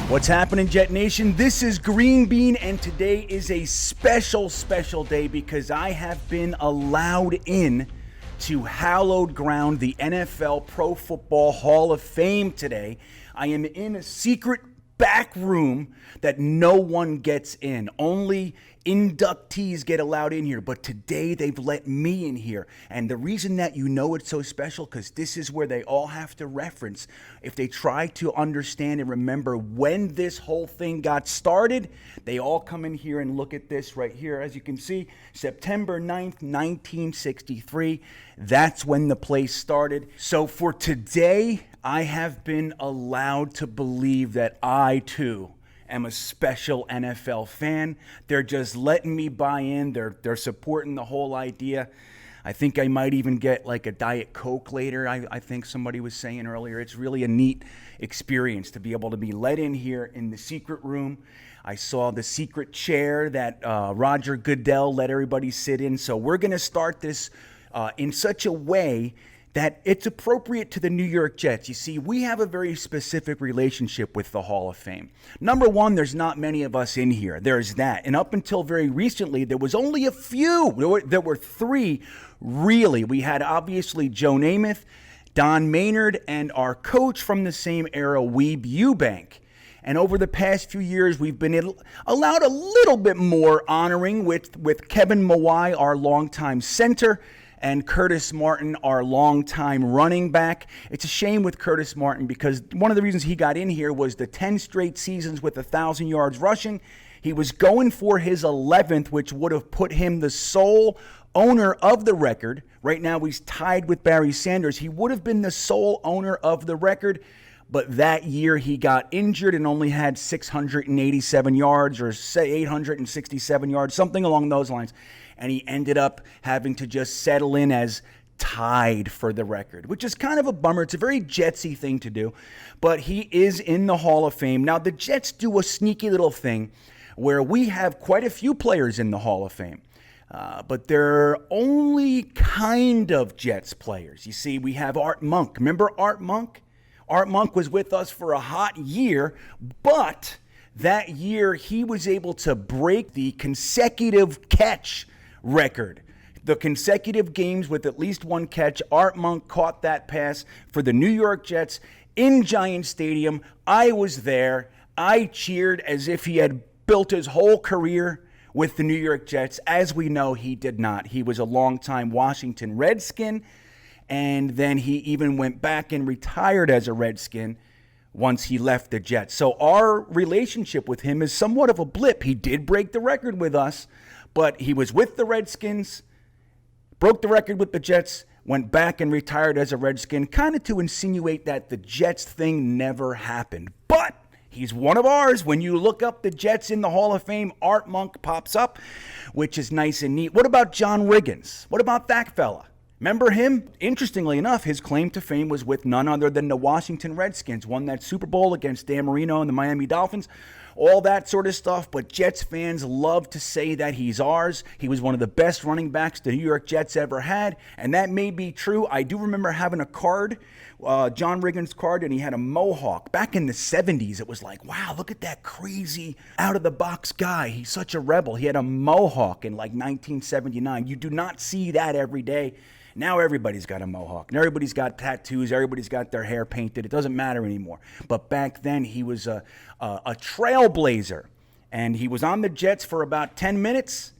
What's happening, Jet Nation? This is Greenbean, and today is a special day because I have been allowed in to hallowed ground, the NFL Pro Football Hall of Fame today. I am in a secret back room that no one gets in. Only inductees get allowed in here, but today they've let me in here. And the reason that you know it's so special, because this is where they all have to reference if they try to understand and remember when this whole thing got started. They all come in here and look at this right here. As you can see, September 9th, 1963. That's when the place started. So for today, I have been allowed to believe that I too am a special NFL fan. They're just letting me buy in. They're supporting the whole idea. I think I might even get like a Diet Coke later. I think somebody was saying earlier. It's really a neat experience to be able to be let in here in the secret room. I saw the secret chair that Roger Goodell let everybody sit in. So we're going to start this in such a way that it's appropriate to the New York Jets. You see, we have a very specific relationship with the Hall of Fame. Number one, there's not many of us in here. There's that. And up until very recently, there was only a few. There were three, really. We had, obviously, Joe Namath, Don Maynard, and our coach from the same era, Weeb Ewbank. And over the past few years, we've been allowed a little bit more honoring with Kevin Mawai, our longtime center, and Curtis Martin, our longtime running back. It's a shame with Curtis Martin because one of the reasons he got in here was the 10 straight seasons with 1,000 yards rushing. He was going for his 11th, which would have put him the sole owner of the record. Right now, he's tied with Barry Sanders. He would have been the sole owner of the record, but that year he got injured and only had 687 yards or say 867 yards, something along those lines. And he ended up having to just settle in as tied for the record, which is kind of a bummer. It's a very Jetsy thing to do, but he is in the Hall of Fame. Now, the Jets do a sneaky little thing where we have quite a few players in the Hall of Fame, but they're only kind of Jets players. You see, we have Art Monk. Remember Art Monk? Art Monk was with us for a hot year, but that year he was able to break the consecutive catch record. The consecutive games with at least one catch. Art Monk caught that pass for the New York Jets in Giant Stadium. I was there. I cheered as if he had built his whole career with the New York Jets. As we know, he did not. He was a longtime Washington Redskin, and then he even went back and retired as a Redskin once he left the Jets. So our relationship with him is somewhat of a blip. He did break the record with us, but he was with the Redskins, broke the record with the Jets, went back and retired as a Redskin, kind of to insinuate that the Jets thing never happened. But he's one of ours. When you look up the Jets in the Hall of Fame, Art Monk pops up, which is nice and neat. What about John Riggins? What about that fella? Remember him? Interestingly enough, his claim to fame was with none other than the Washington Redskins. Won that Super Bowl against Dan Marino and the Miami Dolphins. All that sort of stuff, but Jets fans love to say that he's ours. He was one of the best running backs the New York Jets ever had, and that may be true. I do remember having a card, John Riggins card, and he had a mohawk. Back in the 70s, it was like, wow, look at that crazy, out-of-the-box guy. He's such a rebel. He had a mohawk in like 1979. You do not see that every day. Now everybody's got a mohawk, and everybody's got tattoos, everybody's got their hair painted. It doesn't matter anymore. But back then, he was a trailblazer, and he was on the Jets for about 10 minutes,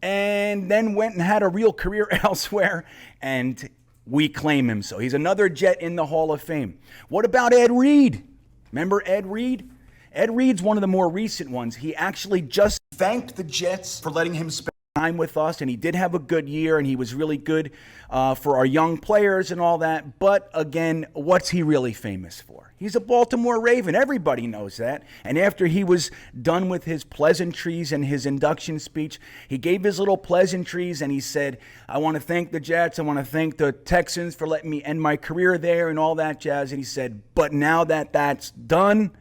and then went and had a real career elsewhere, and we claim him. So he's another Jet in the Hall of Fame. What about Ed Reed? Remember Ed Reed? Ed Reed's one of the more recent ones. He actually just thanked the Jets for letting him spend time with us, and he did have a good year, and he was really good for our young players and all that. But again, what's he really famous for? He's a Baltimore Raven. Everybody knows that. And after he was done with his pleasantries and his induction speech, he gave his little pleasantries, and he said, I want to thank the Jets. I want to thank the Texans for letting me end my career there and all that jazz. And he said, but now that that's done,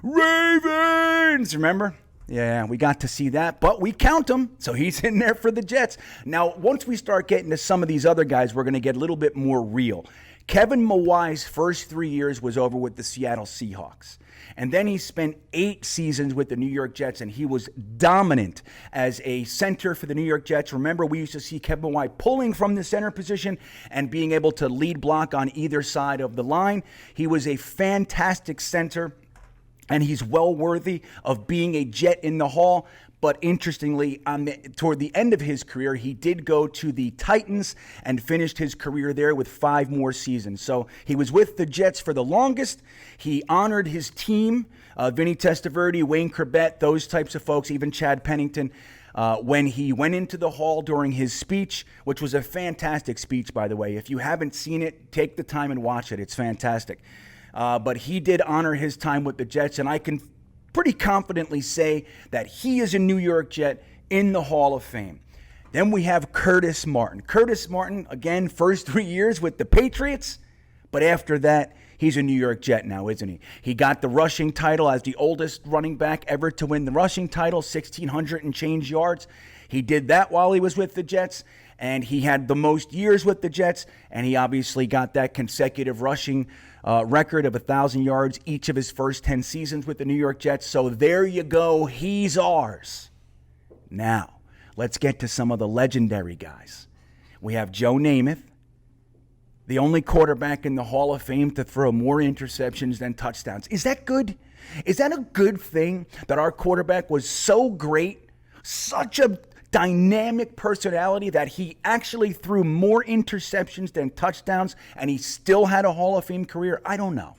Ravens! Remember? Yeah, we got to see that, but we count him, so he's in there for the Jets. Now, once we start getting to some of these other guys, we're going to get a little bit more real. Kevin Mawai's first 3 years was over with the Seattle Seahawks. And then he spent 8 seasons with the New York Jets, and he was dominant as a center for the New York Jets. Remember, we used to see Kevin Mawai pulling from the center position and being able to lead block on either side of the line. He was a fantastic center, and he's well worthy of being a Jet in the Hall. But interestingly, toward the end of his career, he did go to the Titans and finished his career there with 5 more seasons. So he was with the Jets for the longest. He honored his team, Vinny Testaverde, Wayne Corbett, those types of folks, even Chad Pennington, when he went into the Hall during his speech, which was a fantastic speech, by the way. If you haven't seen it, take the time and watch it. It's fantastic. But he did honor his time with the Jets, and I can pretty confidently say that he is a New York Jet in the Hall of Fame. Then we have Curtis Martin. Curtis Martin, again, first 3 years with the Patriots, but after that, he's a New York Jet now, isn't he? He got the rushing title as the oldest running back ever to win the rushing title, 1,600 and change yards. He did that while he was with the Jets, and he had the most years with the Jets, and he obviously got that consecutive rushing record of 1,000 yards each of his first 10 seasons with the New York Jets. So there you go. He's ours. Now, let's get to some of the legendary guys. We have Joe Namath, the only quarterback in the Hall of Fame to throw more interceptions than touchdowns. Is that good? Is that a good thing that our quarterback was so great, such a dynamic personality that he actually threw more interceptions than touchdowns and he still had a Hall of Fame career? I don't know.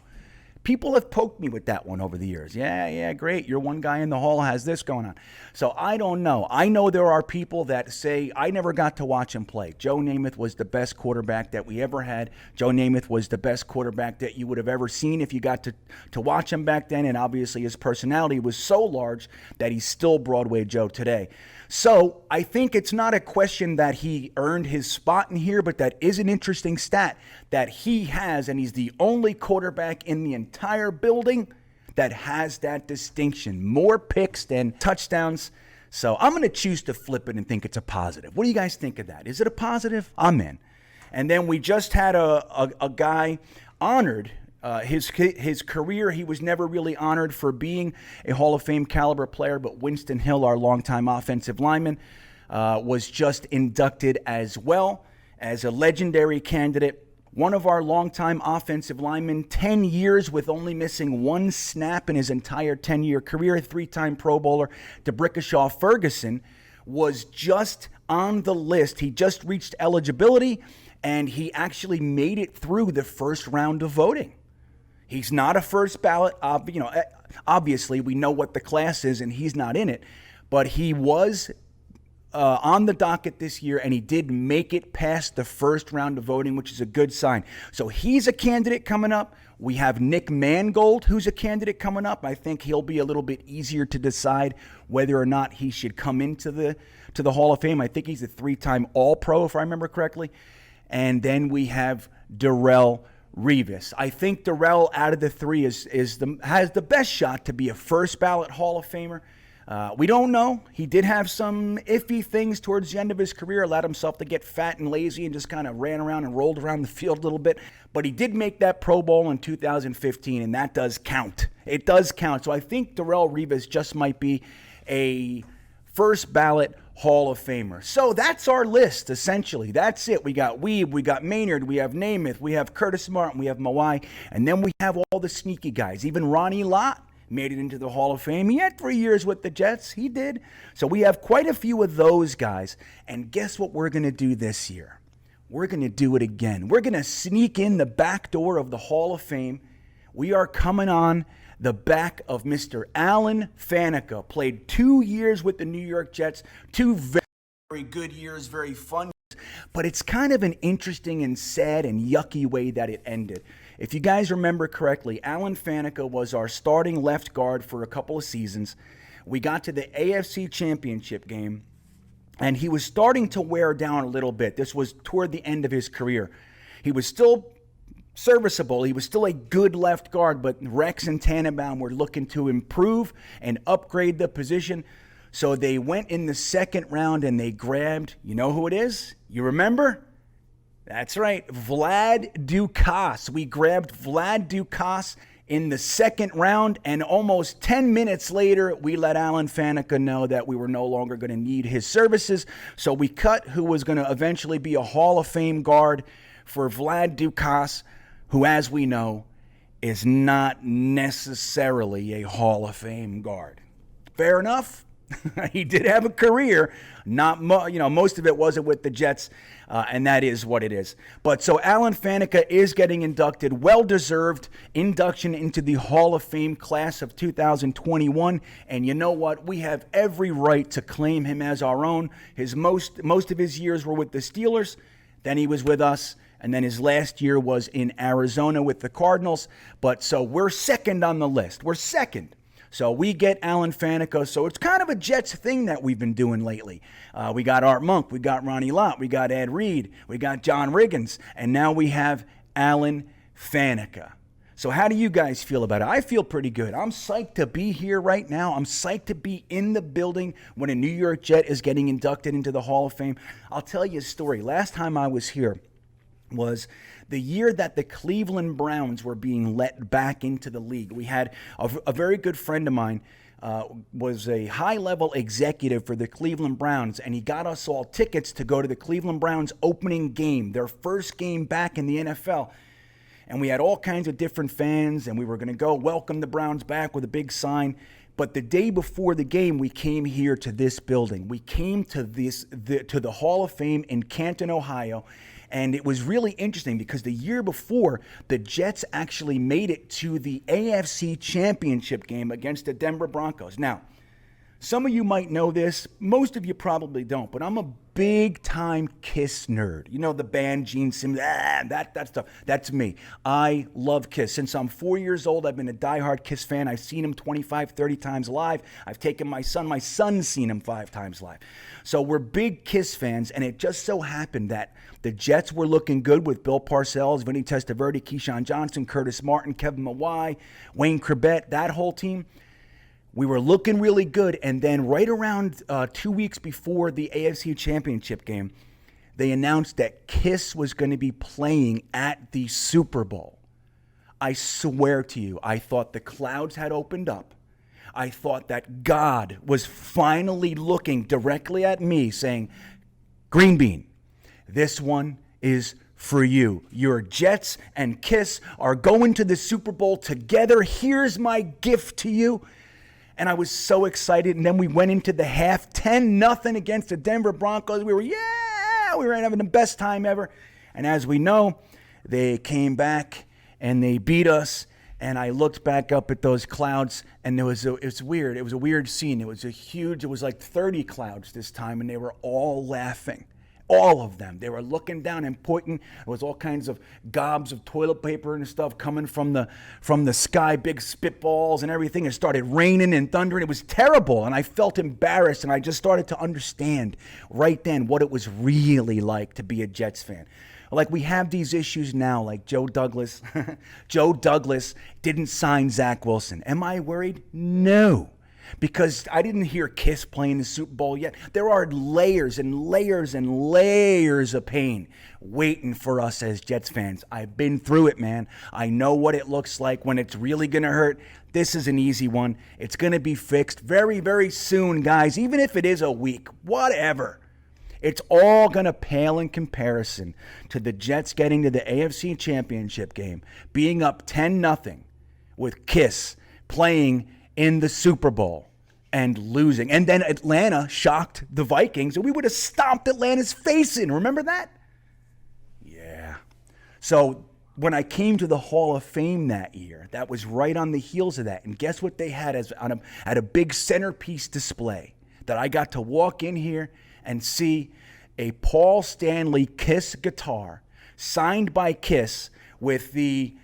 People have poked me with that one over the years. Yeah, great. You're one guy in the Hall has this going on. So I don't know. I know there are people that say, I never got to watch him play. Joe Namath was the best quarterback that we ever had. Joe Namath was the best quarterback that you would have ever seen if you got to watch him back then. And obviously his personality was so large that he's still Broadway Joe today. So I think it's not a question that he earned his spot in here, but that is an interesting stat that he has, and he's the only quarterback in the entire building that has that distinction. More picks than touchdowns. So I'm going to choose to flip it and think it's a positive. What do you guys think of that? Is it a positive? I'm in. And then we just had a guy honored. His career, he was never really honored for being a Hall of Fame caliber player, but Winston Hill, our longtime offensive lineman, was just inducted as well as a legendary candidate. One of our longtime offensive linemen, 10 years with only missing 1 snap in his entire 10-year career, 3-time Pro Bowler, Brickishaw Ferguson, was just on the list. He just reached eligibility, and he actually made it through the first round of voting. He's not a first ballot. Obviously, we know what the class is, and he's not in it. But he was on the docket this year, and he did make it past the first round of voting, which is a good sign. So he's a candidate coming up. We have Nick Mangold, who's a candidate coming up. I think he'll be a little bit easier to decide whether or not he should come into the Hall of Fame. I think he's a 3-time All-Pro, if I remember correctly. And then we have Darrell Revis. I think Darrell, out of the 3, has the best shot to be a first ballot Hall of Famer. We don't know. He did have some iffy things towards the end of his career, allowed himself to get fat and lazy and just kind of ran around and rolled around the field a little bit. But he did make that Pro Bowl in 2015, and that does count. It does count. So I think Darrell Revis just might be a first ballot Hall of Famer. So that's our list, essentially. That's it. We got Weeb, we got Maynard, we have Namath, we have Curtis Martin, we have Mawai, and then we have all the sneaky guys. Even Ronnie Lott made it into the Hall of Fame. He had 3 years with the Jets. He did. So we have quite a few of those guys. And guess what we're going to do this year? We're going to do it again. We're going to sneak in the back door of the Hall of Fame. We are coming on the back of Mr. Alan Faneca. Played 2 years with the New York Jets. 2 very good years, very fun years. But it's kind of an interesting and sad and yucky way that it ended. If you guys remember correctly, Alan Faneca was our starting left guard for a couple of seasons. We got to the AFC Championship game, and he was starting to wear down a little bit. This was toward the end of his career. He was still serviceable. He was still a good left guard, but Rex and Tannenbaum were looking to improve and upgrade the position. So they went in the second round and they grabbed, you know who it is? You remember? That's right, Vlad Ducasse. We grabbed Vlad Ducasse in the second round, and almost 10 minutes later, we let Alan Faneca know that we were no longer going to need his services. So we cut who was going to eventually be a Hall of Fame guard for Vlad Ducasse, who, as we know, is not necessarily a Hall of Fame guard. Fair enough. He did have a career. Most of it wasn't with the Jets, and that is what it is. But so Alan Faneca is getting inducted, well-deserved induction into the Hall of Fame class of 2021. And you know what? We have every right to claim him as our own. Most of his years were with the Steelers. Then he was with us. And then his last year was in Arizona with the Cardinals. But so we're second on the list. We're second. So we get Alan Faneca. So it's kind of a Jets thing that we've been doing lately. We got Art Monk. We got Ronnie Lott. We got Ed Reed. We got John Riggins. And now we have Alan Faneca. So how do you guys feel about it? I feel pretty good. I'm psyched to be here right now. I'm psyched to be in the building when a New York Jet is getting inducted into the Hall of Fame. I'll tell you a story. Last time I was here was the year that the Cleveland Browns were being let back into the league. We had a very good friend of mine, was a high-level executive for the Cleveland Browns, and he got us all tickets to go to the Cleveland Browns opening game, their first game back in the NFL. And we had all kinds of different fans, and we were going to go welcome the Browns back with a big sign. But the day before the game, we came here to this building. We came to the Hall of Fame in Canton, Ohio. And it was really interesting because the year before, the Jets actually made it to the AFC Championship game against the Denver Broncos. Now, some of you might know this. Most of you probably don't. But I'm a big-time Kiss nerd. You know, the band, Gene Simmons, that stuff. That's me. I love Kiss. Since I'm 4 years old, I've been a diehard Kiss fan. I've seen him 25, 30 times live. I've taken my son. My son's seen him 5 times live. So we're big Kiss fans, and it just so happened that the Jets were looking good with Bill Parcells, Vinny Testaverde, Keyshawn Johnson, Curtis Martin, Kevin Mawai, Wayne Corbett, that whole team. We were looking really good, and then right around 2 weeks before the AFC Championship game, they announced that Kiss was going to be playing at the Super Bowl. I swear to you, I thought the clouds had opened up. I thought that God was finally looking directly at me saying, Greenbean, this one is for you. Your Jets and Kiss are going to the Super Bowl together. Here's my gift to you. And I was so excited. And then we went into the half, 10-0 against the Denver Broncos. We were having the best time ever. And as we know, they came back and they beat us. And I looked back up at those clouds, and it was weird. It was a weird scene. It was like 30 clouds this time, and they were all laughing. All of them. They were looking down and pointing. There was all kinds of gobs of toilet paper and stuff coming from the sky, big spitballs and everything. It started raining and thundering. It was terrible, and I felt embarrassed, and I just started to understand right then what it was really like to be a Jets fan. Like, we have these issues now, like Joe Douglas. Joe Douglas didn't sign Zach Wilson. Am I worried? No. Because I didn't hear Kiss playing the Super Bowl yet. There are layers and layers and layers of pain waiting for us as Jets fans. I've been through it, man. I know what it looks like when it's really going to hurt. This is an easy one. It's going to be fixed very, very soon, guys. Even if it is a week, whatever. It's all going to pale in comparison to the Jets getting to the AFC Championship game, being up 10-0 with Kiss playing in the Super Bowl and losing. And then Atlanta shocked the Vikings, and we would have stomped Atlanta's face in. Remember that? Yeah. So when I came to the Hall of Fame that year, that was right on the heels of that. And guess what they had at a big centerpiece display that I got to walk in here and see a Paul Stanley Kiss guitar signed by Kiss with the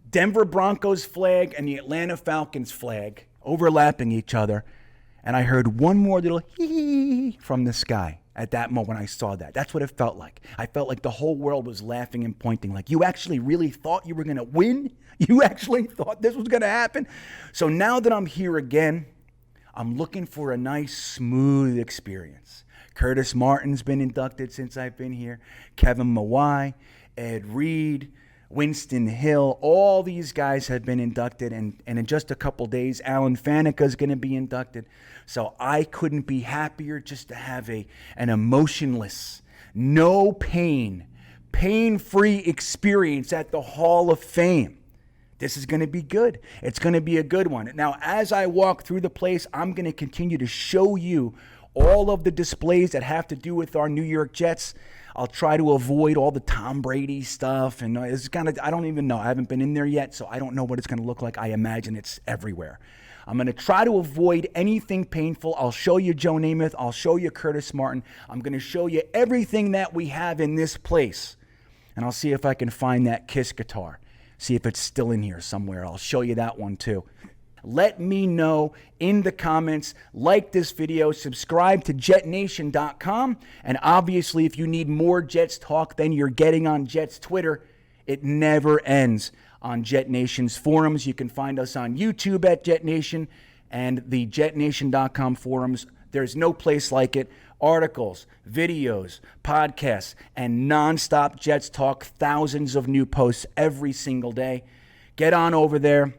Denver Broncos flag and the Atlanta Falcons flag overlapping each other. And I heard one more little hee from the sky at that moment I saw that. That's what it felt like. I felt like the whole world was laughing and pointing, like, you actually really thought you were going to win? You actually thought this was going to happen? So now that I'm here again, I'm looking for a nice, smooth experience. Curtis Martin's been inducted since I've been here. Kevin Mawai. Ed Reed, Winston Hill, all these guys have been inducted, and in just a couple days, Alan Faneca is going to be inducted. So I couldn't be happier just to have an emotionless, no pain, pain-free experience at the Hall of Fame. This is going to be good. It's going to be a good one. Now, as I walk through the place, I'm going to continue to show you all of the displays that have to do with our New York Jets. I'll try to avoid all the Tom Brady stuff, and it's kind of, I don't even know. I haven't been in there yet, so I don't know what it's going to look like. I imagine it's everywhere. I'm going to try to avoid anything painful. I'll show you Joe Namath. I'll show you Curtis Martin. I'm going to show you everything that we have in this place, and I'll see if I can find that Kiss guitar. See if it's still in here somewhere. I'll show you that one too. Let me know in the comments. Like this video, subscribe to JetNation.com, and obviously if you need more Jets talk than you're getting on Jets Twitter, it never ends on Jet Nation's forums. You can find us on YouTube at Jet Nation and the JetNation.com forums. There's no place like it. Articles, videos, podcasts, and nonstop Jets talk. Thousands of new posts every single day. Get on over there.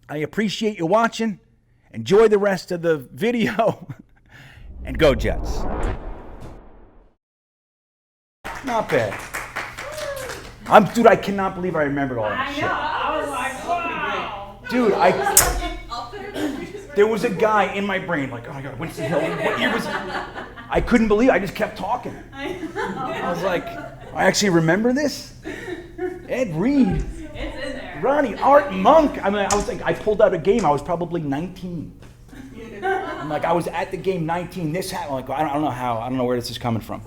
I appreciate you watching. Enjoy the rest of the video. And go Jets. Not bad. Dude, I cannot believe I remembered all that shit. I know. I was like, wow. Dude, there was a guy in my brain like, oh my God, Winston Hill. What year was it? I couldn't believe it. I just kept talking. I was like, I actually remember this? Ed Reed. It's in there. Ronnie, Art Monk. I mean, I was like, I pulled out a game. I was probably 19. I'm like, I was at the game 19. This happened. Like, I don't know how. I don't know where this is coming from.